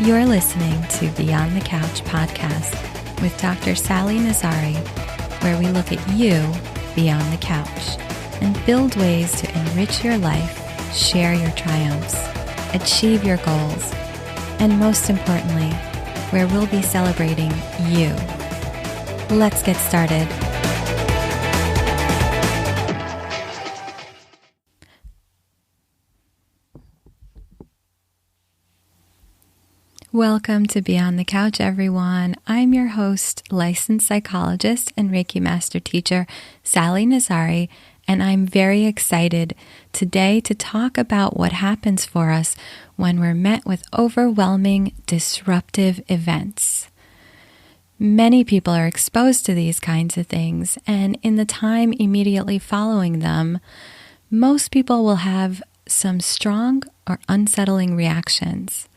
You're listening to Beyond the Couch podcast with Dr. Sally Nazari, where we look at you beyond the couch and build ways to enrich your life, share your triumphs, achieve your goals, and most importantly, where we'll be celebrating you. Let's get started. Welcome to Beyond the Couch, everyone. I'm your host, licensed psychologist and Reiki master teacher, Sally Nazari, and I'm very excited today to talk about what happens for us when we're met with overwhelming, disruptive events. Many people are exposed to these kinds of things, and in the time immediately following them, most people will have some strong or unsettling reactions.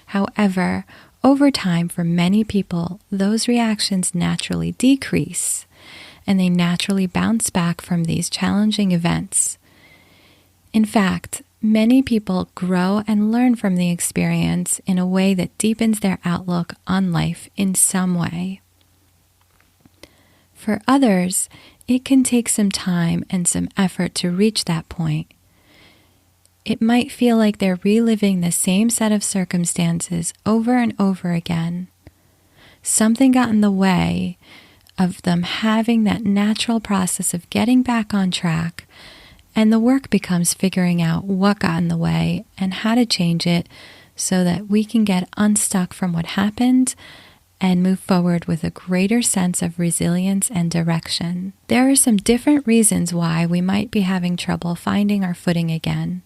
However, over time, for many people, those reactions naturally decrease, and they naturally bounce back from these challenging events. In fact, many people grow and learn from the experience in a way that deepens their outlook on life in some way. For others, it can take some time and some effort to reach that point. It might feel like they're reliving the same set of circumstances over and over again. Something got in the way of them having that natural process of getting back on track, and the work becomes figuring out what got in the way and how to change it so that we can get unstuck from what happened and move forward with a greater sense of resilience and direction. There are some different reasons why we might be having trouble finding our footing again.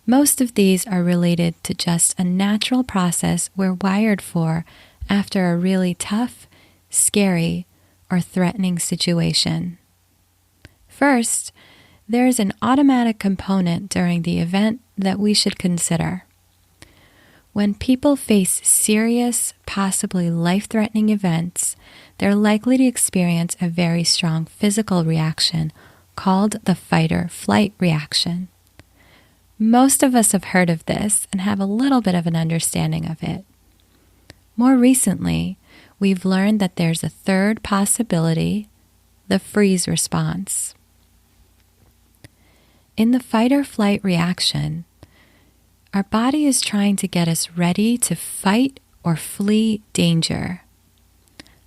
Most of these are related to just a natural process we're wired for after a really tough, scary, or threatening situation. First, there is an automatic component during the event that we should consider. When people face serious, possibly life-threatening events, they're likely to experience a very strong physical reaction called the fight-or-flight reaction. Most of us have heard of this and have a little bit of an understanding of it. More recently, we've learned that there's a third possibility, the freeze response. In the fight or flight reaction, our body is trying to get us ready to fight or flee danger.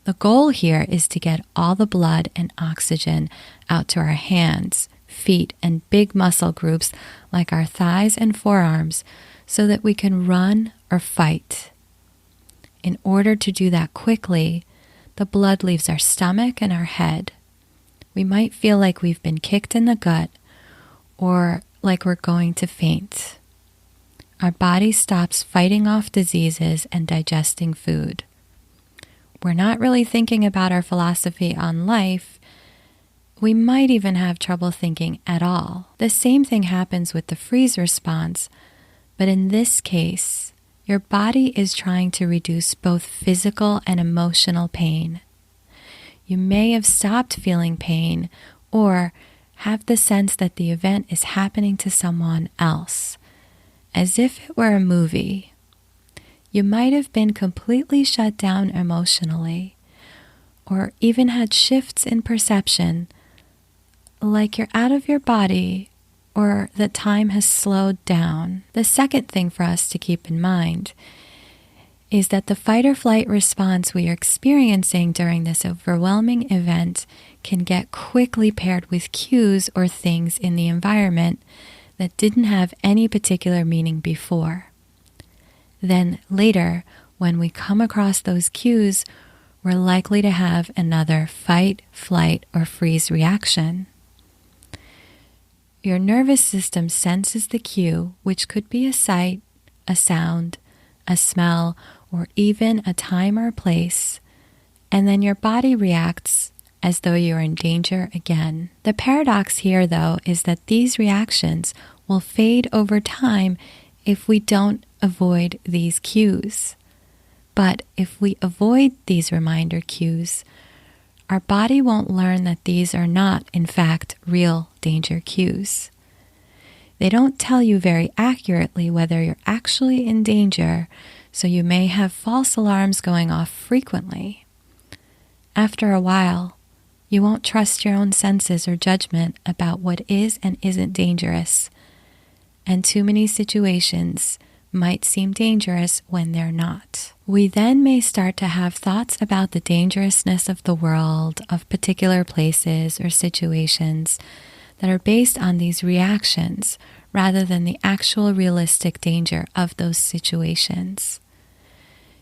The goal here is to get all the blood and oxygen out to our hands, feet, and big muscle groups like our thighs and forearms so that we can run or fight. In order to do that quickly, the blood leaves our stomach and our head. We might feel like we've been kicked in the gut or like we're going to faint. Our body stops fighting off diseases and digesting food. We're not really thinking about our philosophy on life. We might even have trouble thinking at all. The same thing happens with the freeze response, but in this case, your body is trying to reduce both physical and emotional pain. You may have stopped feeling pain or have the sense that the event is happening to someone else, as if it were a movie. You might have been completely shut down emotionally, or even had shifts in perception, like you're out of your body or that time has slowed down. The second thing for us to keep in mind is that the fight or flight response we are experiencing during this overwhelming event can get quickly paired with cues or things in the environment that didn't have any particular meaning before. Then later, when we come across those cues, we're likely to have another fight, flight, or freeze reaction. Your nervous system senses the cue, which could be a sight, a sound, a smell, or even a time or place, and then your body reacts as though you're in danger again. The paradox here, though, is that these reactions will fade over time if we don't avoid these cues. But if we avoid these reminder cues, our body won't learn that these are not, in fact, real danger cues. They don't tell you very accurately whether you're actually in danger, so you may have false alarms going off frequently. After a while, you won't trust your own senses or judgment about what is and isn't dangerous, and too many situations might seem dangerous when they're not. We then may start to have thoughts about the dangerousness of the world, of particular places or situations that are based on these reactions rather than the actual realistic danger of those situations.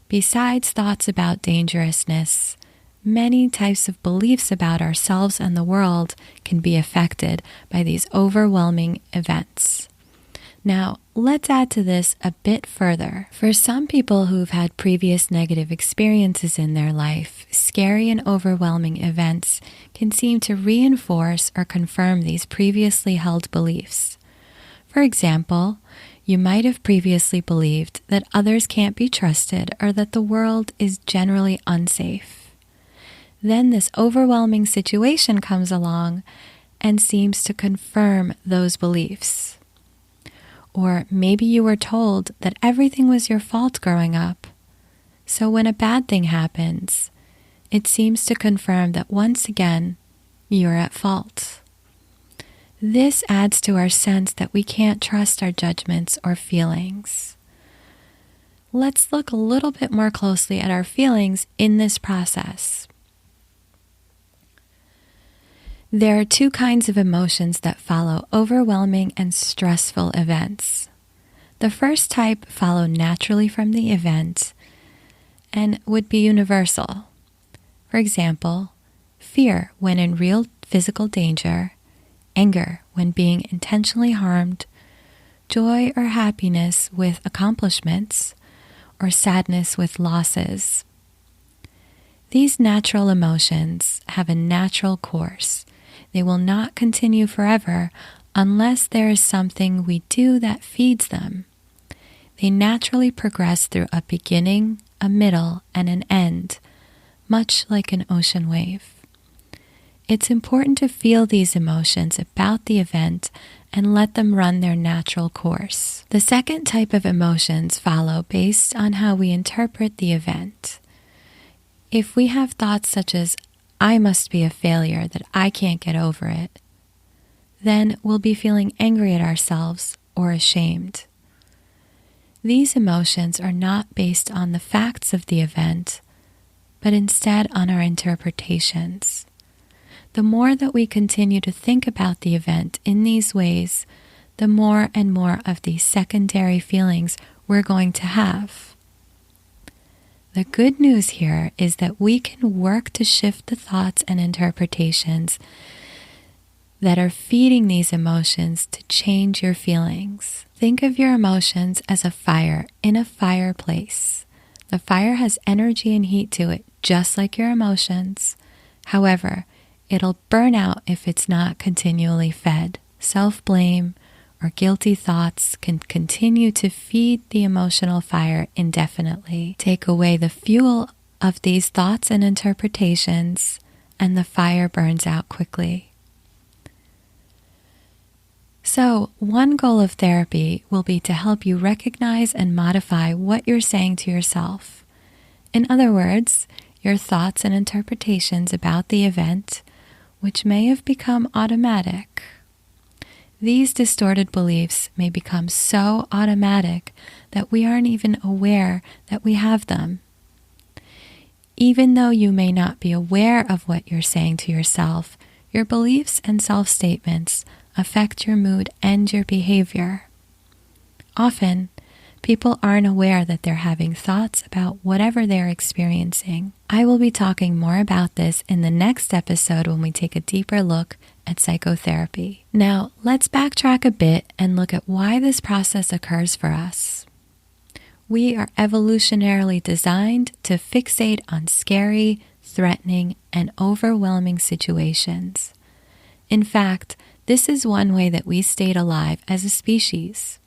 Besides thoughts about dangerousness, many types of beliefs about ourselves and the world can be affected by these overwhelming events. Now, let's add to this a bit further. For some people who've had previous negative experiences in their life, scary and overwhelming events can seem to reinforce or confirm these previously held beliefs. For example, you might have previously believed that others can't be trusted or that the world is generally unsafe. Then this overwhelming situation comes along and seems to confirm those beliefs. Or maybe you were told that everything was your fault growing up. So when a bad thing happens, it seems to confirm that once again, you're at fault. This adds to our sense that we can't trust our judgments or feelings. Let's look a little bit more closely at our feelings in this process. There are two kinds of emotions that follow overwhelming and stressful events. The first type follow naturally from the event and would be universal. For example, fear when in real physical danger, anger when being intentionally harmed, joy or happiness with accomplishments, or sadness with losses. These natural emotions have a natural course. They will not continue forever unless there is something we do that feeds them. They naturally progress through a beginning, a middle, and an end, much like an ocean wave. It's important to feel these emotions about the event and let them run their natural course. The second type of emotions follow based on how we interpret the event. If we have thoughts such as, I must be a failure, that I can't get over it, then we'll be feeling angry at ourselves or ashamed. These emotions are not based on the facts of the event, but instead on our interpretations. The more that we continue to think about the event in these ways, the more and more of these secondary feelings we're going to have. The good news here is that we can work to shift the thoughts and interpretations that are feeding these emotions to change your feelings. Think of your emotions as a fire in a fireplace. The fire has energy and heat to it, just like your emotions. However, it'll burn out if it's not continually fed. Self-blame or guilty thoughts can continue to feed the emotional fire indefinitely. Take away the fuel of these thoughts and interpretations, and the fire burns out quickly. So, one goal of therapy will be to help you recognize and modify what you're saying to yourself. In other words, your thoughts and interpretations about the event, which may have become automatic. These distorted beliefs may become so automatic that we aren't even aware that we have them. Even though you may not be aware of what you're saying to yourself, your beliefs and self-statements affect your mood and your behavior. Often, people aren't aware that they're having thoughts about whatever they're experiencing. I will be talking more about this in the next episode when we take a deeper look at psychotherapy. Now, let's backtrack a bit and look at why this process occurs for us. We are evolutionarily designed to fixate on scary, threatening, and overwhelming situations. In fact, this is one way that we stayed alive as a species.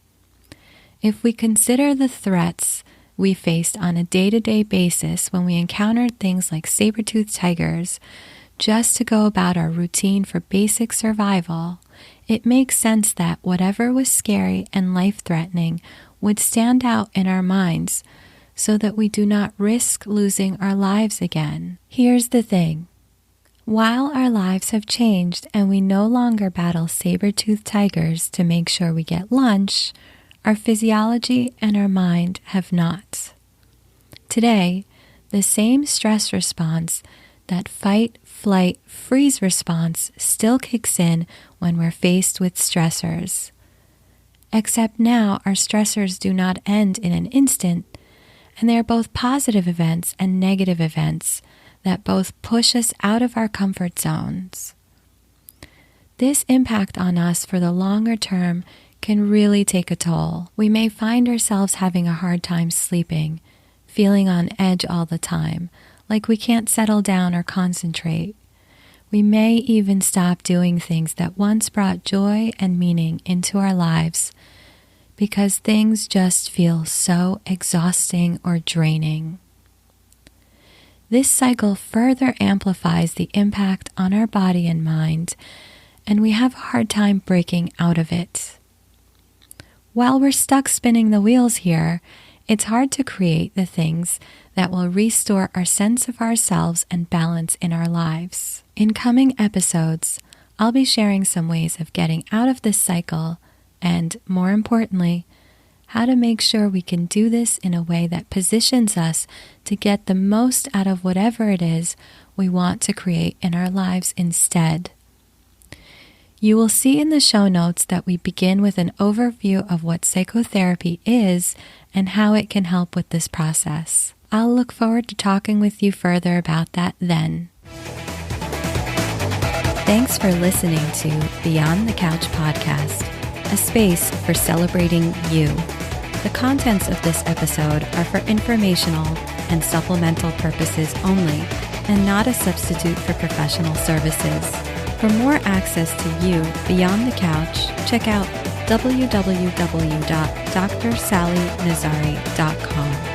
If we consider the threats we faced on a day-to-day basis when we encountered things like saber-toothed tigers, just to go about our routine for basic survival, it makes sense that whatever was scary and life-threatening would stand out in our minds, so that we do not risk losing our lives again. Here's the thing. While our lives have changed and we no longer battle saber-toothed tigers to make sure we get lunch, our physiology and our mind have not. Today, the same stress response, that fight, flight, freeze response, still kicks in when we're faced with stressors. Except now our stressors do not end in an instant, and they are both positive events and negative events that both push us out of our comfort zones. This impact on us for the longer term can really take a toll. We may find ourselves having a hard time sleeping, feeling on edge all the time, like we can't settle down or concentrate. We may even stop doing things that once brought joy and meaning into our lives because things just feel so exhausting or draining. This cycle further amplifies the impact on our body and mind, and we have a hard time breaking out of it. While we're stuck spinning the wheels here, it's hard to create the things that will restore our sense of ourselves and balance in our lives. In coming episodes, I'll be sharing some ways of getting out of this cycle and, more importantly, how to make sure we can do this in a way that positions us to get the most out of whatever it is we want to create in our lives instead. You will see in the show notes that we begin with an overview of what psychotherapy is and how it can help with this process. I'll look forward to talking with you further about that then. Thanks for listening to Beyond the Couch podcast, a space for celebrating you. The contents of this episode are for informational and supplemental purposes only, and not a substitute for professional services. For more access to you beyond the couch, check out www.drsallynazari.com.